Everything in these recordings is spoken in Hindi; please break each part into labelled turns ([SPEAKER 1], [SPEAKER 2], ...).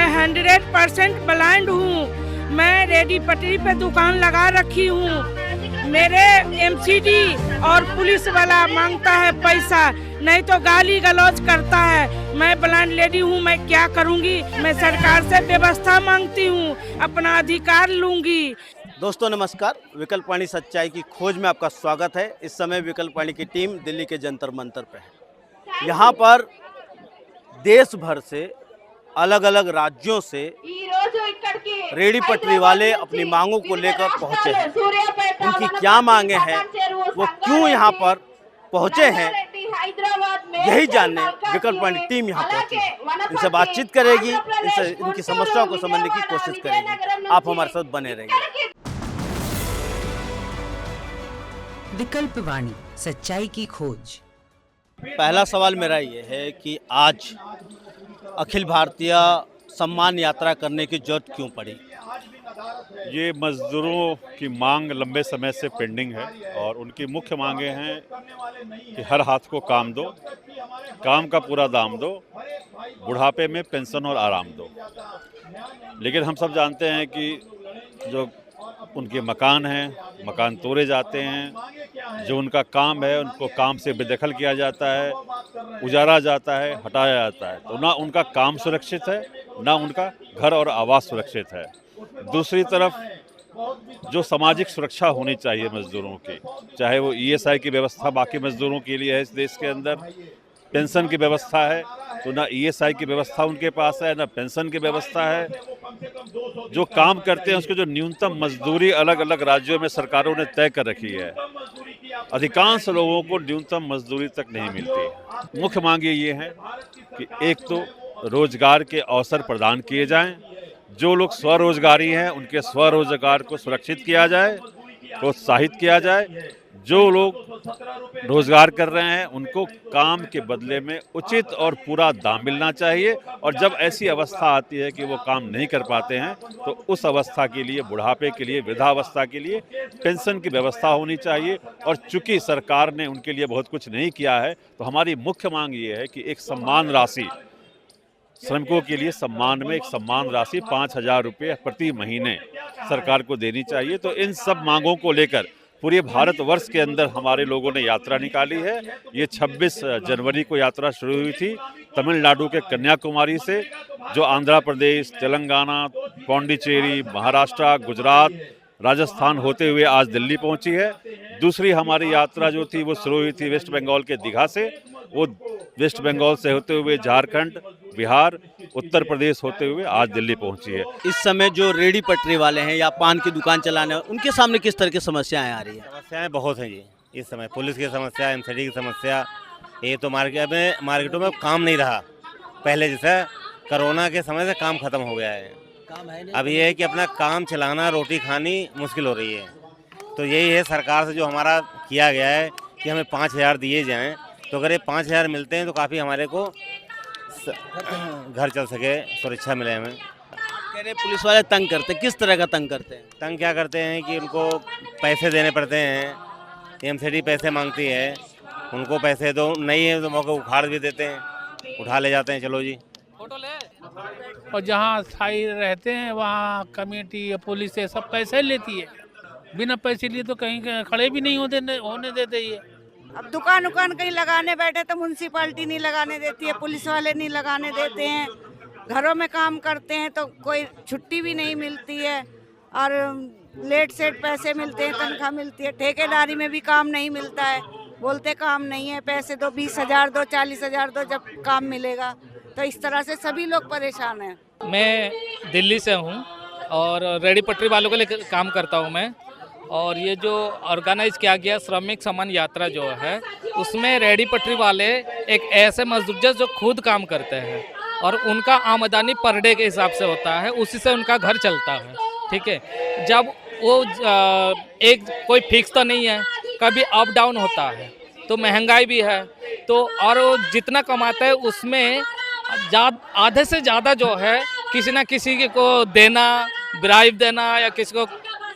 [SPEAKER 1] 100% ब्लाइंड हूँ। मैं रेडी पटरी पे दुकान लगा रखी हूँ। मेरे एमसीडी और पुलिस वाला मांगता है पैसा, नहीं तो गाली गलौज करता है। मैं ब्लाइंड लेडी हूँ, मैं क्या करूँगी? मैं सरकार से व्यवस्था मांगती हूँ, अपना अधिकार लूँगी।
[SPEAKER 2] दोस्तों नमस्कार, विकल्प वाणी सच्चाई की खोज में आपका स्वागत है। इस समय विकल्प वाणी की टीम दिल्ली के जंतर मंतर पे है। यहाँ पर देश भर से अलग अलग राज्यों से रेडी पटरी वाले अपनी मांगों को लेकर पहुँचे हैं। उनकी क्या मांगे हैं, वो क्यों यहाँ पर पहुँचे हैं, यही जानने विकल्प वाणी टीम यहाँ पहुँची है। इनसे बातचीत करेगी, इनकी समस्याओं को समझने की कोशिश करेगी। आप हमारे साथ बने रहिए।
[SPEAKER 3] विकल्प वाणी सच्चाई की खोज।
[SPEAKER 2] पहला सवाल मेरा ये है कि आज अखिल भारतीय सम्मान यात्रा करने की जरूरत क्यों पड़ी?
[SPEAKER 4] ये मज़दूरों की मांग लंबे समय से पेंडिंग है और उनकी मुख्य मांगे हैं कि हर हाथ को काम दो, काम का पूरा दाम दो, बुढ़ापे में पेंशन और आराम दो। लेकिन हम सब जानते हैं कि जो उनके मकान हैं, मकान तोड़े जाते हैं, जो उनका काम है उनको काम से बेदखल किया जाता है, उजारा जाता है, हटाया जाता है। तो ना उनका काम सुरक्षित है, ना उनका घर और आवास सुरक्षित है। दूसरी तरफ जो सामाजिक सुरक्षा होनी चाहिए मज़दूरों की, चाहे वो ईएसआई की व्यवस्था बाकी मज़दूरों के लिए है इस देश के अंदर, पेंशन की व्यवस्था है, तो ना ईएसआई की व्यवस्था उनके पास है, ना पेंशन की व्यवस्था है। जो काम करते हैं उसके जो न्यूनतम मजदूरी अलग अलग राज्यों में सरकारों ने तय कर रखी है। अधिकांश लोगों को न्यूनतम मजदूरी तक नहीं मिलती। मुख्य मांग ये है कि एक तो रोजगार के अवसर प्रदान किए जाएं, जो लोग स्वरोजगारी हैं उनके स्वरोजगार को सुरक्षित किया जाए, प्रोत्साहित किया जाए। जो लोग रोजगार कर रहे हैं उनको काम के बदले में उचित और पूरा दाम मिलना चाहिए। और जब ऐसी अवस्था आती है कि वो काम नहीं कर पाते हैं तो उस अवस्था के लिए, बुढ़ापे के लिए, वृद्धावस्था के लिए पेंशन की व्यवस्था होनी चाहिए। और चूंकि सरकार ने उनके लिए बहुत कुछ नहीं किया है तो हमारी मुख्य मांग ये है कि एक सम्मान राशि, श्रमिकों के लिए सम्मान में एक सम्मान राशि 5,000 रुपये प्रति महीने सरकार को देनी चाहिए। तो इन सब मांगों को लेकर पूरे भारतवर्ष के अंदर हमारे लोगों ने यात्रा निकाली है। ये 26 जनवरी को यात्रा शुरू हुई थी तमिलनाडु के कन्याकुमारी से, जो आंध्र प्रदेश, तेलंगाना, पौंडीचेरी, महाराष्ट्र, गुजरात, राजस्थान होते हुए आज दिल्ली पहुंची है। दूसरी हमारी यात्रा जो थी वो शुरू हुई थी वेस्ट बंगाल के दीघा से, वो वेस्ट बंगाल से होते हुए झारखंड, बिहार, उत्तर प्रदेश होते हुए आज दिल्ली पहुंची है।
[SPEAKER 2] इस समय जो रेडी पटरी वाले हैं या पान की दुकान चलाने वाले, उनके सामने किस तरह की समस्याएं आ रही है?
[SPEAKER 5] समस्याएं बहुत हैं जी। इस समय पुलिस की समस्या, एमसीडी की समस्या, ये तो मार्केटों में काम नहीं रहा। पहले जैसा कोरोना के समय से काम खत्म हो गया है।
[SPEAKER 2] काम है नहीं।
[SPEAKER 5] अब ये है कि अपना काम चलाना, रोटी खानी मुश्किल हो रही है। तो यही है सरकार से जो हमारा किया गया है कि हमें 5,000 दिए जाएँ। तो अगर ये 5,000 मिलते हैं तो काफ़ी हमारे को घर चल सके, सुरक्षा मिले हमें।
[SPEAKER 2] कह रहे पुलिस वाले तंग करते, किस तरह का तंग करते हैं?
[SPEAKER 5] तंग क्या करते हैं कि उनको पैसे देने पड़ते हैं, एमसीडी पैसे मांगती है, उनको पैसे दो, नहीं है तो मौके उखाड़ भी देते हैं, उठा ले जाते हैं, चलो जी फोटो ले।
[SPEAKER 6] और जहाँ स्थायी रहते हैं वहाँ कमेटी या पुलिस ये सब पैसे लेती है। बिना पैसे लिए तो कहीं खड़े भी नहीं होने देते ये।
[SPEAKER 7] अब दुकान कहीं लगाने बैठे तो म्युनिसिपैलिटी नहीं लगाने देती है, पुलिस वाले नहीं लगाने देते हैं। घरों में काम करते हैं तो कोई छुट्टी भी नहीं मिलती है और लेट सेट पैसे मिलते हैं, तनख्वाह मिलती है। ठेकेदारी में भी काम नहीं मिलता है, बोलते काम नहीं है, पैसे दो, 20,000 दो, 40,000 दो, जब काम मिलेगा। तो इस तरह से सभी लोग परेशान हैं।
[SPEAKER 6] मैं दिल्ली से हूँ और रेडी पटरी वालों के लिए काम करता हूँ मैं। और ये जो ऑर्गेनाइज किया गया श्रमिक सम्मान यात्रा जो है, उसमें रेडी पटरी वाले एक ऐसे मजदूर जो खुद काम करते हैं और उनका आमदनी पर डे के हिसाब से होता है, उसी से उनका घर चलता है। ठीक है, जब वो एक कोई फिक्स तो नहीं है, कभी अप डाउन होता है, तो महंगाई भी है, तो और वो जितना कमाता है उसमें आधे से ज़्यादा जो है किसी ना किसी को देना, ब्राइब देना या किसी को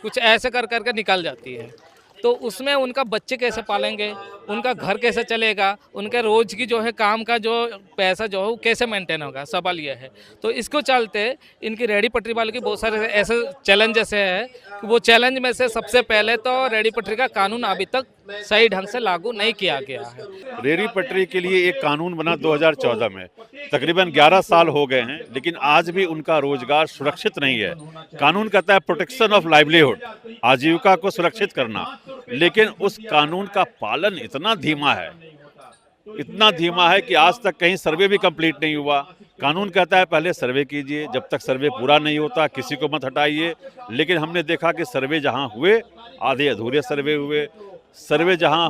[SPEAKER 6] कुछ ऐसे कर करके निकल जाती है। तो उसमें उनका बच्चे कैसे पालेंगे, उनका घर कैसे चलेगा, उनके रोज की जो है काम का जो पैसा जो है वो कैसे मेंटेन होगा, सवाल ये है। तो इसको चलते इनकी रेहड़ी पटरी वालों की बहुत सारे ऐसे चैलेंजेस है कि वो चैलेंज में से सबसे पहले तो रेहड़ी पटरी का कानून अभी तक सही ढंग से लागू नहीं किया गया है।
[SPEAKER 4] रेहड़ी पटरी के लिए एक कानून बना 2014 में, तकरीबन 11 साल हो गए हैं, लेकिन आज भी उनका रोजगार सुरक्षित नहीं है। कानून कहता है प्रोटेक्शन ऑफ लाइवलीहुड, आजीविका को सुरक्षित करना, लेकिन उस कानून का पालन इतना धीमा है कि आज तक कहीं सर्वे भी कंप्लीट नहीं हुआ। कानून कहता है पहले सर्वे कीजिए, जब तक सर्वे पूरा नहीं होता किसी को मत हटाइए, लेकिन हमने देखा कि सर्वे जहां हुए आधे अधूरे सर्वे हुए, सर्वे जहां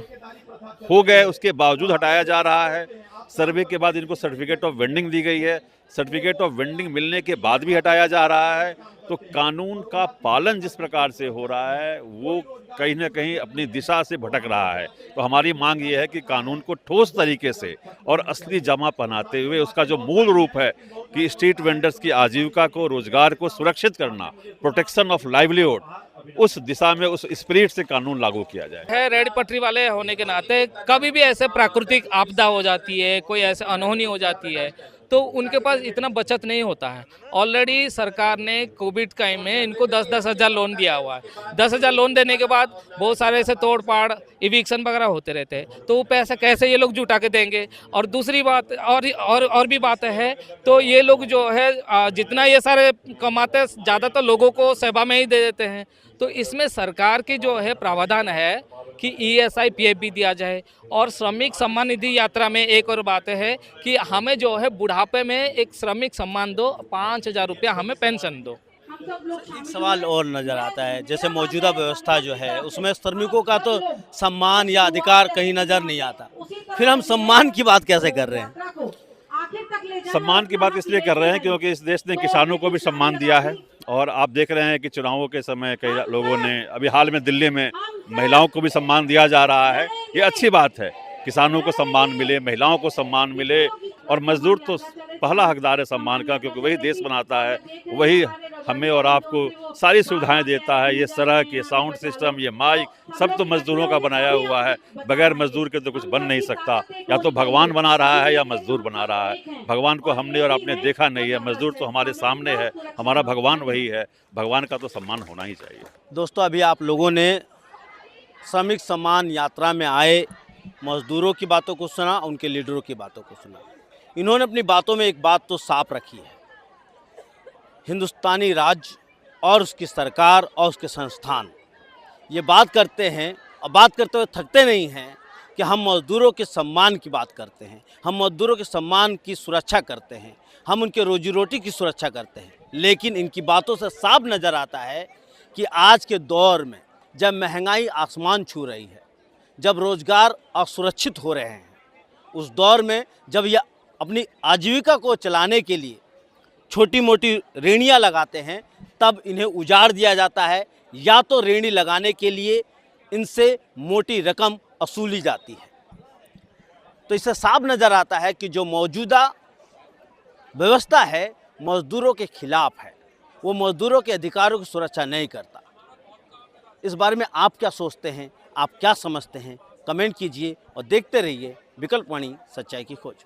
[SPEAKER 4] हो गए उसके बावजूद हटाया जा रहा है। सर्वे के बाद इनको सर्टिफिकेट ऑफ वेंडिंग दी गई है, सर्टिफिकेट ऑफ वेंडिंग मिलने के बाद भी हटाया जा रहा है। तो कानून का पालन जिस प्रकार से हो रहा है वो कहीं ना कहीं अपनी दिशा से भटक रहा है। तो हमारी मांग ये है कि कानून को ठोस तरीके से और असली जमा पहनाते हुए उसका जो मूल रूप है कि स्ट्रीट वेंडर्स की आजीविका को, रोजगार को सुरक्षित करना, प्रोटेक्शन ऑफ लाइवलीहुड, उस दिशा में उस स्पिरिट से कानून लागू किया जाए।
[SPEAKER 6] है रेहड़ी पटरी वाले होने के नाते कभी भी ऐसे प्राकृतिक आपदा हो जाती है, कोई ऐसे अनहोनी हो जाती है, तो उनके पास इतना बचत नहीं होता है। ऑलरेडी सरकार ने कोविड टाइम में इनको 10-10 हज़ार लोन दिया हुआ है। 10 हज़ार लोन देने के बाद बहुत सारे ऐसे तोड़ पाड़, इविक्शन वगैरह होते रहते हैं, तो वो पैसा कैसे ये लोग जुटा के देंगे। और दूसरी बात और भी बात है, तो ये लोग जो है जितना ये सारे कमाते हैं ज़्यादातर लोगों को सेवा में ही दे देते हैं। तो इसमें सरकार की जो है प्रावधान है कि ESI PF भी दिया जाए। और श्रमिक सम्मान निधि यात्रा में एक और बात है कि हमें जो है बुढ़ापे में एक श्रमिक सम्मान दो, 5,000 रुपया हमें पेंशन दो।
[SPEAKER 2] एक सवाल और नज़र आता है, जैसे मौजूदा व्यवस्था जो है उसमें श्रमिकों का तो सम्मान या अधिकार कहीं नज़र नहीं आता, फिर हम सम्मान की बात कैसे कर रहे हैं?
[SPEAKER 4] सम्मान की बात इसलिए कर रहे हैं क्योंकि इस देश ने किसानों को भी सम्मान दिया है, और आप देख रहे हैं कि चुनावों के समय कई लोगों ने, अभी हाल में दिल्ली में महिलाओं को भी सम्मान दिया जा रहा है। ये अच्छी बात है, किसानों को सम्मान मिले, महिलाओं को सम्मान मिले, और मजदूर तो पहला हकदार है सम्मान का, क्योंकि वही देश बनाता है, वही हमें और आपको सारी सुविधाएं देता है। ये सड़क, ये साउंड सिस्टम, ये माइक, सब तो मजदूरों का बनाया हुआ है। बगैर मजदूर के तो कुछ बन नहीं सकता। या तो भगवान बना रहा है या मजदूर बना रहा है। भगवान को हमने और आपने देखा नहीं है, मजदूर तो हमारे सामने है, हमारा भगवान वही है। भगवान का तो सम्मान होना ही चाहिए।
[SPEAKER 2] दोस्तों, अभी आप लोगों ने श्रमिक सम्मान यात्रा में आए मजदूरों की बातों को सुना, उनके लीडरों की बातों को सुना। इन्होंने अपनी बातों में एक बात तो साफ रखी है, हिंदुस्तानी राज्य और उसकी सरकार और उसके संस्थान ये बात करते हैं, और बात करते हुए थकते नहीं हैं कि हम मजदूरों के सम्मान की बात करते हैं, हम मजदूरों के सम्मान की सुरक्षा करते हैं, हम उनके रोजी रोटी की सुरक्षा करते हैं। लेकिन इनकी बातों से साफ नज़र आता है कि आज के दौर में जब महंगाई आसमान छू रही है, जब रोज़गार असुरक्षित हो रहे हैं, उस दौर में जब यह अपनी आजीविका को चलाने के लिए छोटी मोटी रेहड़ियाँ लगाते हैं, तब इन्हें उजाड़ दिया जाता है, या तो रेहड़ी लगाने के लिए इनसे मोटी रकम वसूली जाती है। तो इससे साफ नज़र आता है कि जो मौजूदा व्यवस्था है मजदूरों के खिलाफ है, वो मजदूरों के अधिकारों की सुरक्षा नहीं करता। इस बारे में आप क्या सोचते हैं, आप क्या समझते हैं, कमेंट कीजिए और देखते रहिए विकल्प वाणी, सच्चाई की खोज।